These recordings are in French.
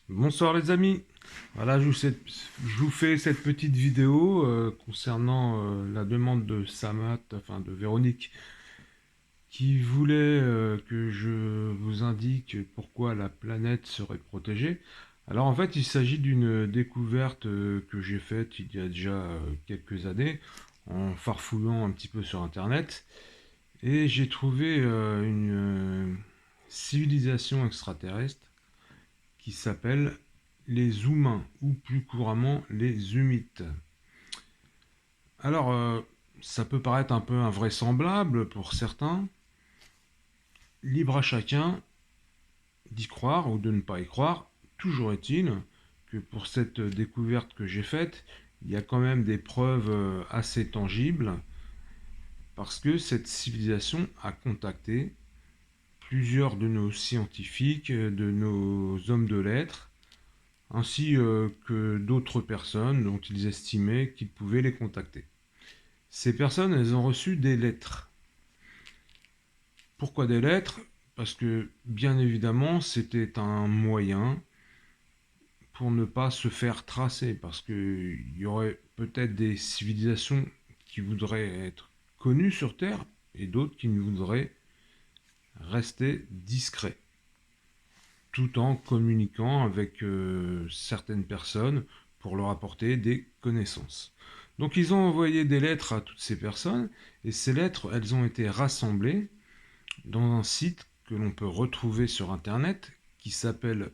Bonsoir les amis. Voilà, je vous fais cette petite vidéo concernant la demande de Samat, enfin de Véronique, qui voulait que je vous indique pourquoi la planète serait protégée. Alors en fait, il s'agit d'une découverte que j'ai faite il y a déjà quelques années en farfouillant un petit peu sur Internet et j'ai trouvé une civilisation extraterrestre qui s'appelle les Humains, ou plus couramment les Humites. Alors, ça peut paraître un peu invraisemblable pour certains, libre à chacun d'y croire ou de ne pas y croire. Toujours est-il que pour cette découverte que j'ai faite, il y a quand même des preuves assez tangibles, parce que cette civilisation a contacté plusieurs de nos scientifiques, de nos hommes de lettres, ainsi que d'autres personnes dont ils estimaient qu'ils pouvaient les contacter. Ces personnes, elles ont reçu des lettres. Pourquoi des lettres? Parce que, bien évidemment, c'était un moyen pour ne pas se faire tracer, parce qu'il y aurait peut-être des civilisations qui voudraient être connues sur Terre, et d'autres qui voudraient rester discrets, tout en communiquant avec certaines personnes pour leur apporter des connaissances. Donc ils ont envoyé des lettres à toutes ces personnes, et ces lettres, elles ont été rassemblées dans un site que l'on peut retrouver sur Internet qui s'appelle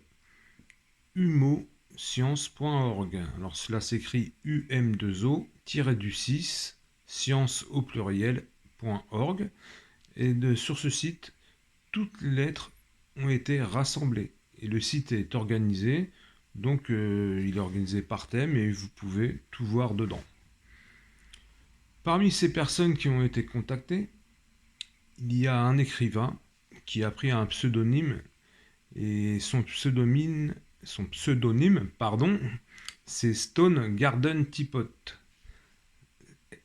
humoscience.org. Alors cela s'écrit UM2O-6 science au pluriel.org, et sur ce site, toutes les lettres ont été rassemblées. Et le site est organisé, donc il est organisé par thème et vous pouvez tout voir dedans. Parmi ces personnes qui ont été contactées, il y a un écrivain qui a pris un pseudonyme, et son pseudonyme, pardon, c'est Stone Garden Teapot.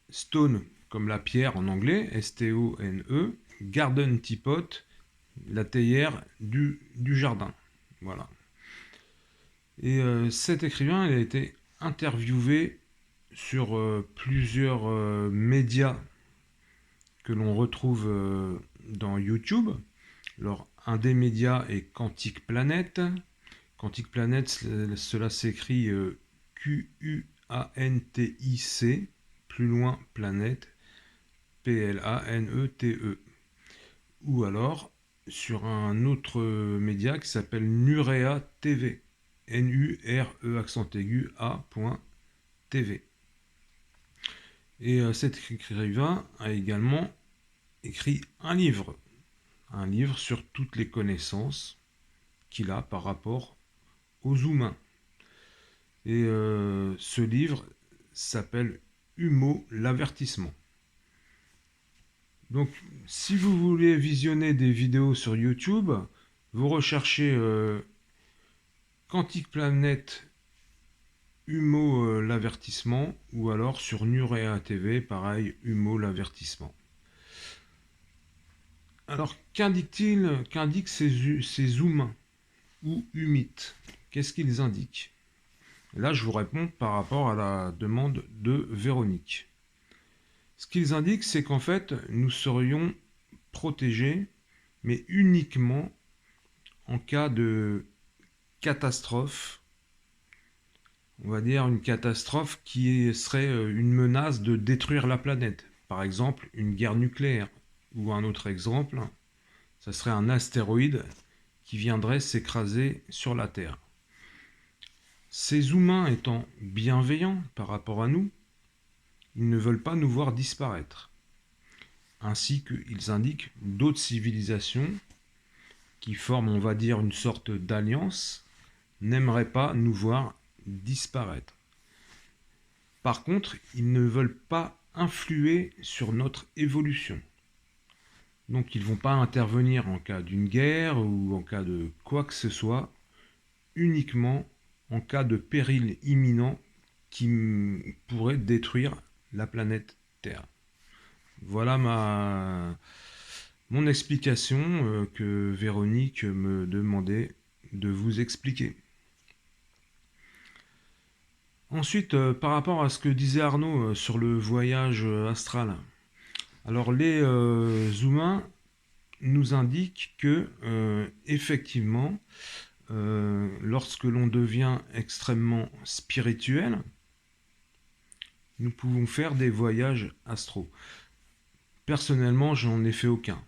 Stone comme la pierre en anglais, S-T-O-N-E, Garden Teapot, la théière du jardin. Voilà. Et cet écrivain, il a été interviewé sur plusieurs médias que l'on retrouve dans YouTube. Alors, un des médias est Quantique Planet. Quantique Planet, cela s'écrit Q-U-A-N-T-I-C, plus loin Planète, P-L-A-N-E-T-E. Ou alors sur un autre média qui s'appelle Nurea TV, N-U-R-E accent aigu A.TV. Et cet écrivain a également écrit un livre sur toutes les connaissances qu'il a par rapport aux humains. Et ce livre s'appelle Humo l'avertissement. Donc, si vous voulez visionner des vidéos sur YouTube, vous recherchez Quantique Planet Humo l'avertissement, ou alors sur Nurea TV, pareil, Humo l'avertissement. Alors, qu'indiquent ces humains ou humites? Qu'est-ce qu'ils indiquent? Là, je vous réponds par rapport à la demande de Véronique. Ce qu'ils indiquent, c'est qu'en fait, nous serions protégés, mais uniquement en cas de catastrophe. On va dire une catastrophe qui serait une menace de détruire la planète. Par exemple, une guerre nucléaire. Ou un autre exemple, ça serait un astéroïde qui viendrait s'écraser sur la Terre. Ces humains étant bienveillants par rapport à nous, ils ne veulent pas nous voir disparaître. Ainsi qu'ils indiquent d'autres civilisations qui forment, on va dire, une sorte d'alliance, n'aimeraient pas nous voir disparaître. Par contre, ils ne veulent pas influer sur notre évolution. Donc ils ne vont pas intervenir en cas d'une guerre ou en cas de quoi que ce soit, uniquement en cas de péril imminent qui pourrait détruire la planète Terre. Voilà mon explication que Véronique me demandait de vous expliquer. Ensuite, par rapport à ce que disait Arnaud sur le voyage astral, alors les humains nous indiquent que effectivement, lorsque l'on devient extrêmement spirituel, nous pouvons faire des voyages astraux. Personnellement, j'en ai fait aucun.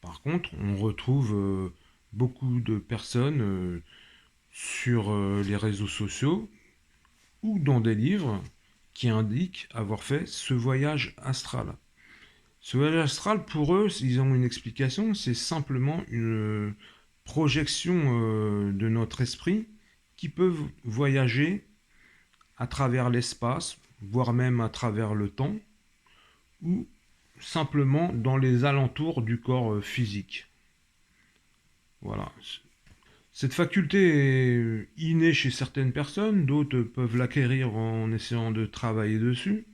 Par contre, on retrouve beaucoup de personnes sur les réseaux sociaux ou dans des livres qui indiquent avoir fait ce voyage astral. Ce voyage astral, pour eux, ils ont une explication, c'est simplement une projection de notre esprit qui peut voyager à travers l'espace, voire même à travers le temps, ou simplement dans les alentours du corps physique. Voilà. Cette faculté est innée chez certaines personnes, d'autres peuvent l'acquérir en essayant de travailler dessus.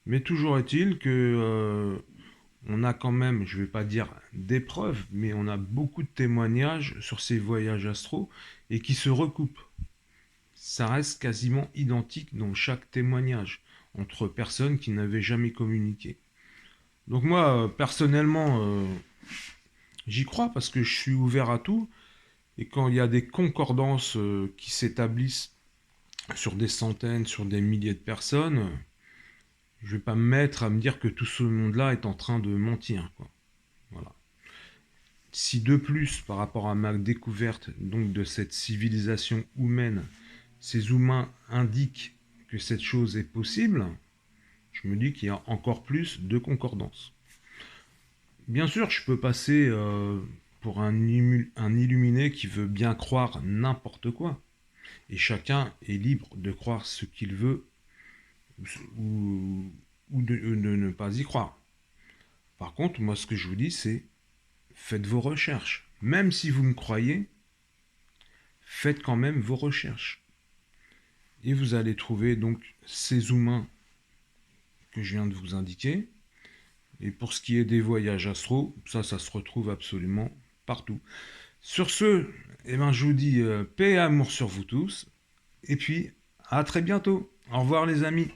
Mais toujours est-il que on a quand même, je ne vais pas dire des preuves, mais on a beaucoup de témoignages sur ces voyages astraux et qui se recoupent. Ça reste quasiment identique dans chaque témoignage entre personnes qui n'avaient jamais communiqué. Donc moi, personnellement, j'y crois parce que je suis ouvert à tout. Et quand il y a des concordances qui s'établissent sur des centaines, sur des milliers de personnes, je vais pas me mettre à me dire que tout ce monde-là est en train de mentir, quoi. Voilà. Si de plus, par rapport à ma découverte donc de cette civilisation humaine, ces humains indiquent que cette chose est possible, je me dis qu'il y a encore plus de concordance. Bien sûr, je peux passer pour un illuminé qui veut bien croire n'importe quoi. Et chacun est libre de croire ce qu'il veut ou de ne pas y croire. Par contre, moi, ce que je vous dis, c'est faites vos recherches. Même si vous me croyez, faites quand même vos recherches. Et vous allez trouver donc ces humains que je viens de vous indiquer. Et pour ce qui est des voyages astraux, ça se retrouve absolument partout. Sur ce, eh ben, je vous dis paix et amour sur vous tous. Et puis, à très bientôt. Au revoir les amis.